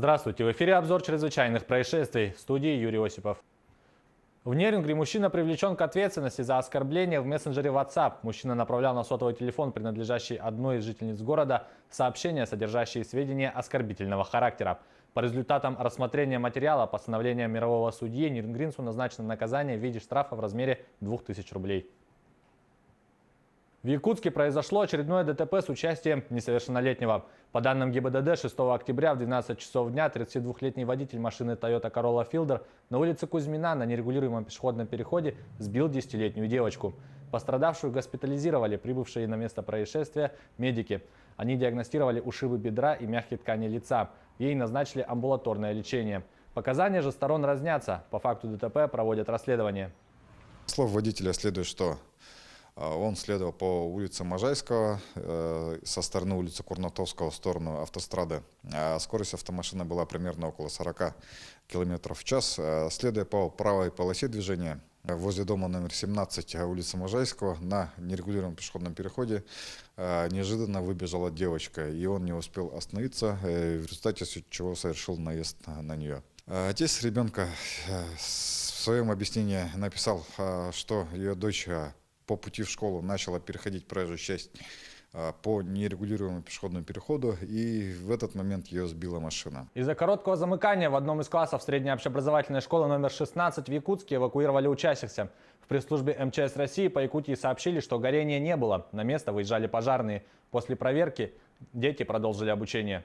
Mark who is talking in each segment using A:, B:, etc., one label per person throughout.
A: Здравствуйте, в эфире обзор чрезвычайных происшествий. В студии Юрий Осипов. В Нерюнгри мужчина привлечен к ответственности за оскорбление в мессенджере WhatsApp. Мужчина направлял на сотовый телефон, принадлежащий одной из жительниц города, сообщения, содержащие сведения оскорбительного характера. По результатам рассмотрения материала постановлением мирового судьи Нерюнгринцу назначено наказание в виде штрафа в размере 2000 рублей. В Якутске произошло очередное ДТП с участием несовершеннолетнего. По данным ГИБДД, 6 октября в 12 часов дня 32-летний водитель машины Toyota Corolla Fielder на улице Кузьмина на нерегулируемом пешеходном переходе сбил 10-летнюю девочку. Пострадавшую госпитализировали прибывшие на место происшествия медики. Они диагностировали ушибы бедра и мягкие ткани лица. Ей назначили амбулаторное лечение. Показания же сторон разнятся. По факту ДТП проводят расследование.
B: Слов водителя следует, что он следовал по улице Можайского со стороны улицы Курнатовского в сторону автострады. Скорость автомашины была примерно около 40 км в час. Следуя по правой полосе движения возле дома номер 17 улицы Можайского на нерегулируемом пешеходном переходе неожиданно выбежала девочка, и он не успел остановиться, в результате чего совершил наезд на нее. Отец ребенка в своем объяснении написал, что ее дочь по пути в школу начала переходить проезжую часть по нерегулируемому пешеходному переходу, и в этот момент ее сбила машина.
A: Из-за короткого замыкания в одном из классов средней общеобразовательной школы номер 16 в Якутске эвакуировали учащихся. В пресс-службе МЧС России по Якутии сообщили, что горения не было. На место выезжали пожарные. После проверки дети продолжили обучение.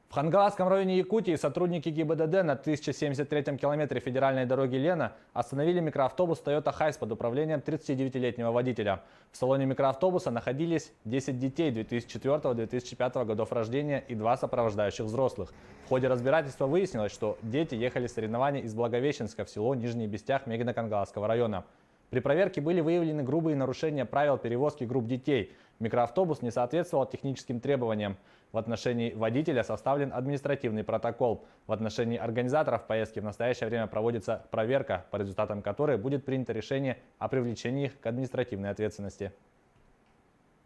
A: В Хангаласском районе Якутии сотрудники ГИБДД на 1073-м километре федеральной дороги Лена остановили микроавтобус Toyota Hiace под управлением 39-летнего водителя. В салоне микроавтобуса находились 10 детей 2004-2005 годов рождения и 2 сопровождающих взрослых. В ходе разбирательства выяснилось, что дети ехали с соревнований из Благовещенска в село Нижний Бестях Мегино-Кангаласского района. При проверке были выявлены грубые нарушения правил перевозки групп детей. Микроавтобус не соответствовал техническим требованиям. В отношении водителя составлен административный протокол. В отношении организаторов поездки в настоящее время проводится проверка, по результатам которой будет принято решение о привлечении их к административной ответственности.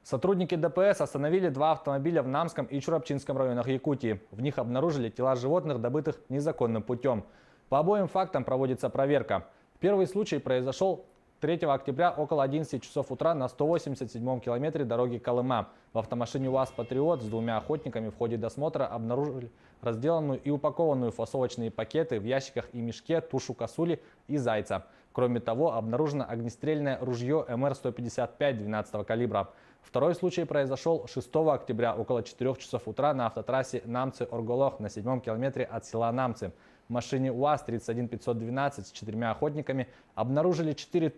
A: Сотрудники ДПС остановили 2 автомобиля в Намском и Чурапчинском районах Якутии. В них обнаружили тела животных, добытых незаконным путем. По обоим фактам проводится проверка. Первый случай произошел 3 октября около 11 часов утра на 187-м километре дороги Колыма. В автомашине УАЗ «Патриот» с 2 охотниками в ходе досмотра обнаружили разделанную и упакованную в фасовочные пакеты в ящиках и мешке тушу косули и зайца. Кроме того, обнаружено огнестрельное ружье МР-155 12-го калибра. Второй случай произошел 6 октября около 4 часов утра на автотрассе Намцы-Орголох на 7-м километре от села Намцы. В машине УАЗ-31512 с 4 охотниками обнаружили 4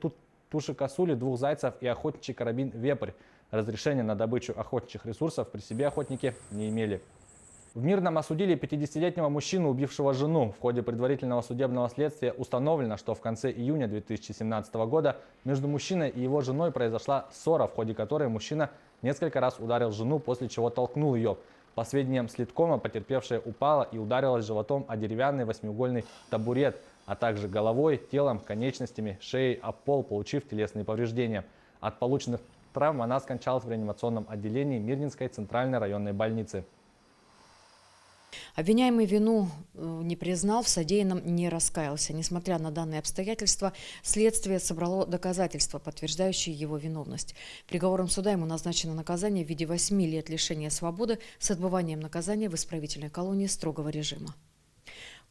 A: туши косули, 2 зайцев и охотничий карабин «Вепрь». Разрешения на добычу охотничьих ресурсов при себе охотники не имели. В Мирном осудили 50-летнего мужчину, убившего жену. В ходе предварительного судебного следствия установлено, что в конце июня 2017 года между мужчиной и его женой произошла ссора, в ходе которой мужчина несколько раз ударил жену, после чего толкнул ее. По сведениям следкома, потерпевшая упала и ударилась животом о деревянный 8-угольный табурет, а также головой, телом, конечностями, шеей об пол, получив телесные повреждения. От полученных травм она скончалась в реанимационном отделении Мирнинской центральной районной больницы.
C: Обвиняемый вину не признал, в содеянном не раскаялся. Несмотря на данные обстоятельства, следствие собрало доказательства, подтверждающие его виновность. Приговором суда ему назначено наказание в виде 8 лет лишения свободы с отбыванием наказания в исправительной колонии строгого режима.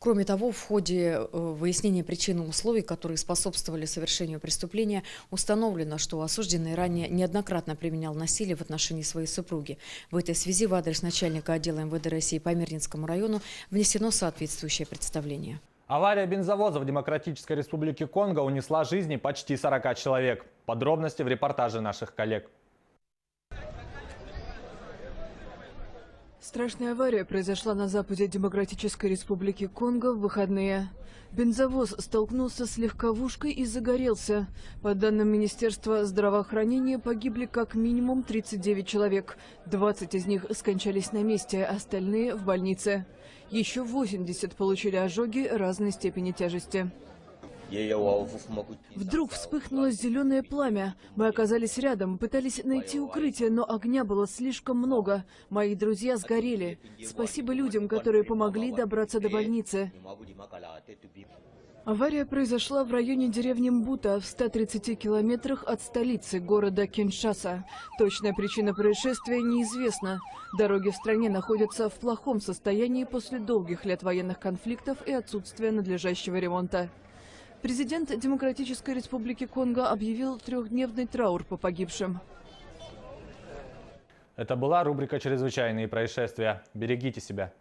C: Кроме того, в ходе выяснения причин и условий, которые способствовали совершению преступления, установлено, что осужденный ранее неоднократно применял насилие в отношении своей супруги. В этой связи в адрес начальника отдела МВД России по Мирнинскому району внесено соответствующее представление.
A: Авария бензовоза в Демократической Республике Конго унесла жизни почти 40 человек. Подробности в репортаже наших коллег.
D: Страшная авария произошла на западе Демократической Республики Конго в выходные. Бензовоз столкнулся с легковушкой и загорелся. По данным Министерства здравоохранения, погибли как минимум 39 человек. 20 из них скончались на месте, остальные в больнице. Еще 80 получили ожоги разной степени тяжести. Вдруг вспыхнуло зеленое пламя. Мы оказались рядом, пытались найти укрытие, но огня было слишком много. Мои друзья сгорели. Спасибо людям, которые помогли добраться до больницы. Авария произошла в районе деревни Мбута, в 130 километрах от столицы города Киншаса. Точная причина происшествия неизвестна. Дороги в стране находятся в плохом состоянии после долгих лет военных конфликтов и отсутствия надлежащего ремонта. Президент Демократической Республики Конго объявил 3-дневный траур по погибшим.
A: Это была рубрика «Чрезвычайные происшествия». Берегите себя.